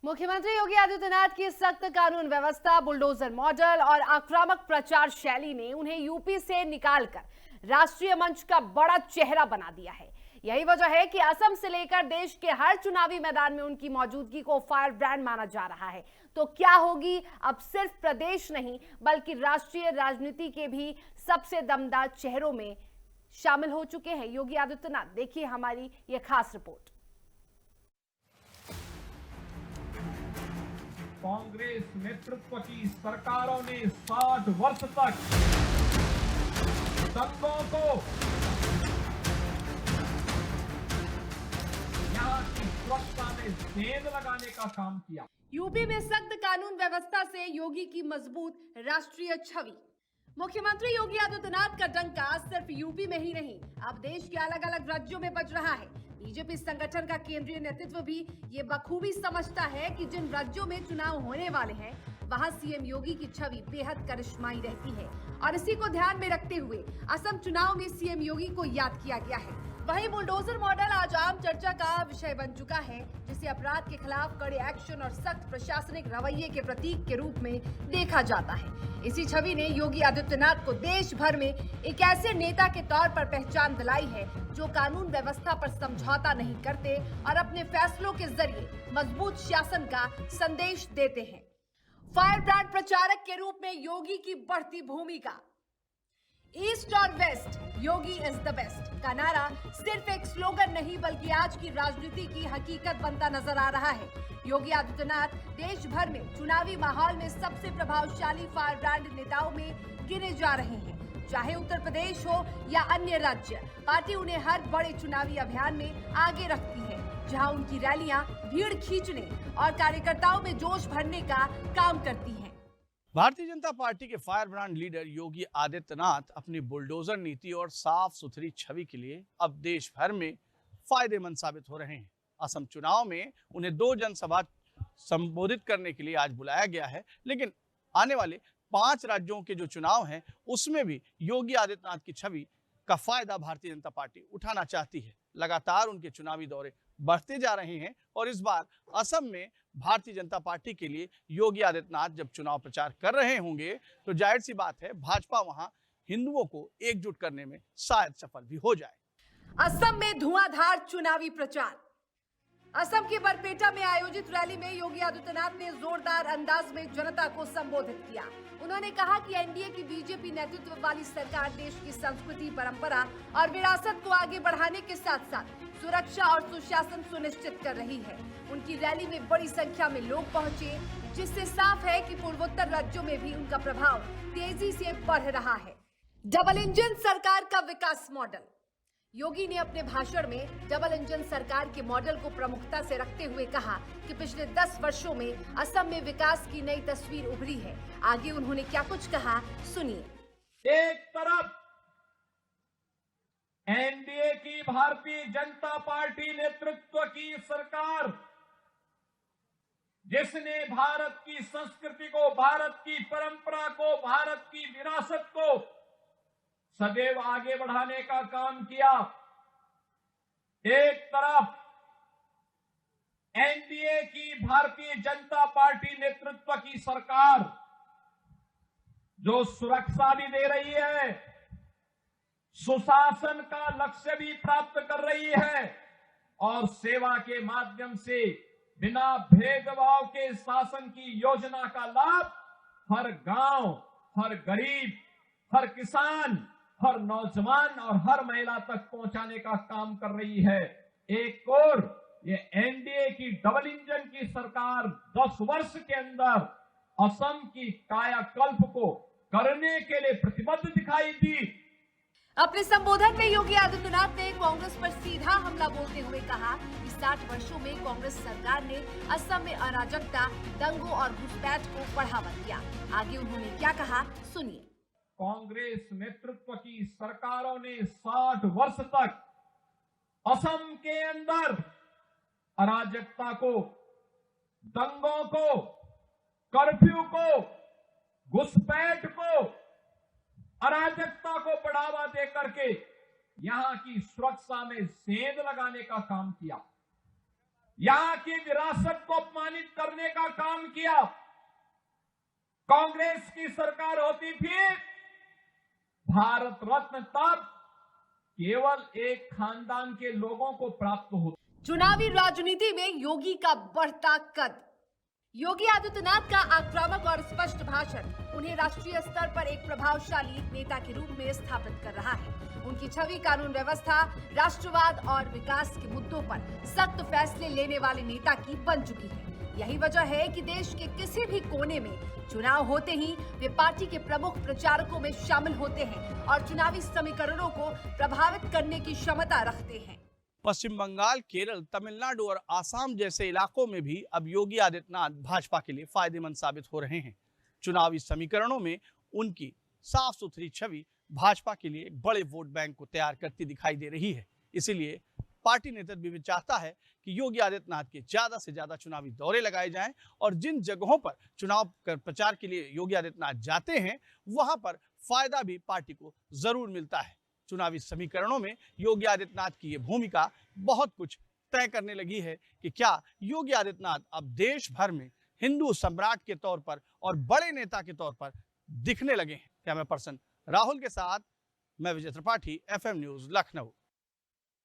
मुख्यमंत्री योगी आदित्यनाथ की सख्त कानून व्यवस्था, बुलडोजर मॉडल और आक्रामक प्रचार शैली ने उन्हें यूपी से निकालकर राष्ट्रीय मंच का बड़ा चेहरा बना दिया है। यही वजह है कि असम से लेकर देश के हर चुनावी मैदान में उनकी मौजूदगी को फायर ब्रांड माना जा रहा है। तो क्या होगी अब सिर्फ प्रदेश नहीं बल्कि राष्ट्रीय राजनीति के भी सबसे दमदार चेहरों में शामिल हो चुके हैं योगी आदित्यनाथ। देखिए हमारी यह खास रिपोर्ट। कांग्रेस नेतृत्व की सरकारों ने 60 वर्ष तक दंगों को यहाँ की सुरक्षा में सेंध लगाने का काम किया। यूपी में सख्त कानून व्यवस्था से योगी की मजबूत राष्ट्रीय छवि। मुख्यमंत्री योगी आदित्यनाथ का डंका सिर्फ यूपी में ही नहीं, अब देश के अलग अलग राज्यों में बज रहा है। बीजेपी संगठन का केंद्रीय नेतृत्व भी ये बखूबी समझता है कि जिन राज्यों में चुनाव होने वाले हैं वहां सीएम योगी की छवि बेहद करिश्माई रहती है और इसी को ध्यान में रखते हुए असम चुनाव में सीएम योगी को याद किया गया है। वहीं बुलडोजर मॉडल आज आम चर्चा का विषय बन चुका है, जिसे अपराध के खिलाफ कड़े एक्शन और सख्त प्रशासनिक रवैये के प्रतीक के रूप में देखा जाता है। इसी छवि ने योगी आदित्यनाथ को देश भर में एक ऐसे नेता के तौर पर पहचान दिलाई है जो कानून व्यवस्था पर समझौता नहीं करते और अपने फैसलों के जरिए मजबूत शासन का संदेश देते हैं। फायर ब्रांड प्रचारक के रूप में योगी की बढ़ती भूमिका। ईस्ट और west, Yogi is the best का नारा सिर्फ एक स्लोगन नहीं बल्कि आज की राजनीति की हकीकत बनता नजर आ रहा है। योगी आदित्यनाथ देश भर में चुनावी माहौल में सबसे प्रभावशाली फायर ब्रांड नेताओं में गिने जा रहे हैं। चाहे उत्तर प्रदेश हो या अन्य राज्य, पार्टी उन्हें हर बड़े चुनावी अभियान में आगे रखती है, जहां उनकी रैलियां भीड़ खींचने और कार्यकर्ताओं में जोश भरने का काम करती हैं। भारतीय जनता पार्टी के fire brand leader Yogi Adityanath अपनी बुलडोजर नीति और साफ सुथरी छवि के लिए अब देश भर में फायदेमंद साबित हो रहे हैं। असम चुनाव में उन्हें 2 जनसभा संबोधित करने के लिए आज बुलाया गया है, लेकिन आने वाले 5 राज्यों के जो चुनाव हैं उसमें भी योगी आदित्यनाथ की छवि का फायदा भारतीय जनता पार्टी उठाना चाहती है। लगातार उनके चुनावी दौरे बढ़ते जा रहे हैं और इस बार असम में भारतीय जनता पार्टी के लिए योगी आदित्यनाथ जब चुनाव प्रचार कर रहे होंगे तो जाहिर सी बात है भाजपा वहां हिंदुओं को एकजुट करने में शायद सफल भी हो जाए। असम में धुआंधार चुनावी प्रचार। असम के बरपेटा में आयोजित रैली में योगी आदित्यनाथ ने जोरदार अंदाज में जनता को संबोधित किया। उन्होंने कहा कि एनडीए की बीजेपी नेतृत्व वाली सरकार देश की संस्कृति, परंपरा और विरासत को आगे बढ़ाने के साथ साथ सुरक्षा और सुशासन सुनिश्चित कर रही है। उनकी रैली में बड़ी संख्या में लोग पहुंचे, जिससे साफ है कि पूर्वोत्तर राज्यों में भी उनका प्रभाव तेजी से बढ़ रहा है। डबल इंजन सरकार का विकास मॉडल। योगी ने अपने भाषण में डबल इंजन सरकार के मॉडल को प्रमुखता से रखते हुए कहा कि पिछले 10 वर्षों में असम में विकास की नई तस्वीर उभरी है। आगे उन्होंने क्या कुछ कहा, सुनिए। एक तरफ एनडीए की भारतीय जनता पार्टी नेतृत्व की सरकार, जिसने भारत की संस्कृति को, भारत की परंपरा को, भारत की विरासत को सदैव आगे बढ़ाने का काम किया। एक तरफ एनडीए की भारतीय जनता पार्टी नेतृत्व की सरकार जो सुरक्षा भी दे रही है, सुशासन का लक्ष्य भी प्राप्त कर रही है और सेवा के माध्यम से बिना भेदभाव के शासन की योजना का लाभ हर गांव, हर गरीब, हर किसान, हर नौजवान और हर महिला तक पहुंचाने का काम कर रही है। एक और ये एनडीए की डबल इंजन की सरकार 10 वर्ष के अंदर असम की कायाकल्प को करने के लिए प्रतिबद्ध दिखाई दी। अपने संबोधन में योगी आदित्यनाथ ने कांग्रेस पर सीधा हमला बोलते हुए कहा कि 60 वर्षों में कांग्रेस सरकार ने असम में अराजकता, दंगों और घुसपैठ को बढ़ावा दिया। आगे उन्होंने क्या कहा, सुनिए। कांग्रेस नेतृत्व की सरकारों ने 60 वर्ष तक असम के अंदर अराजकता को, दंगों को, कर्फ्यू को, घुसपैठ को, अराजकता को बढ़ावा दे करके यहां की सुरक्षा में सेंध लगाने का काम किया। यहां की विरासत को अपमानित करने किया। कांग्रेस की सरकार होती थी, भारत रत्न तब केवल एक खानदान के लोगों को प्राप्त होता। चुनावी राजनीति में योगी का बढ़ता कद। योगी आदित्यनाथ का आक्रामक और स्पष्ट भाषण उन्हें राष्ट्रीय स्तर पर एक प्रभावशाली नेता के रूप में स्थापित कर रहा है। उनकी छवि कानून व्यवस्था, राष्ट्रवाद और विकास के मुद्दों पर सख्त फैसले लेने वाले नेता की बन चुकी है। यही वजह है कि देश के किसी भी कोने में चुनाव होते ही वे पार्टी के प्रमुख प्रचारकों में शामिल होते हैं और चुनावी समीकरणों को प्रभावित करने की क्षमता रखते हैं। पश्चिम बंगाल, केरल, तमिलनाडु और आसाम जैसे इलाकों में भी अब योगी आदित्यनाथ भाजपा के लिए फायदेमंद साबित हो रहे हैं। चुनावी समीकरणों में उनकी साफ सुथरी छवि भाजपा के लिए एक बड़े वोट बैंक को तैयार करती दिखाई दे रही है। इसीलिए पार्टी नेतृत्व भी चाहता है कि योगी आदित्यनाथ के ज्यादा से ज्यादा चुनावी दौरे लगाए जाएं और जिन जगहों पर चुनाव कर प्रचार के लिए योगी आदित्यनाथ जाते हैं वहां पर फायदा भी पार्टी को जरूर मिलता है। चुनावी समीकरणों में योगी आदित्यनाथ की ये भूमिका बहुत कुछ तय करने लगी है कि क्या योगी आदित्यनाथ अब देश भर में हिंदू सम्राट के तौर पर और बड़े नेता के तौर पर दिखने लगे हैं। कैमरा पर्सन राहुल के साथ मैं विजय त्रिपाठी, FM न्यूज, लखनऊ।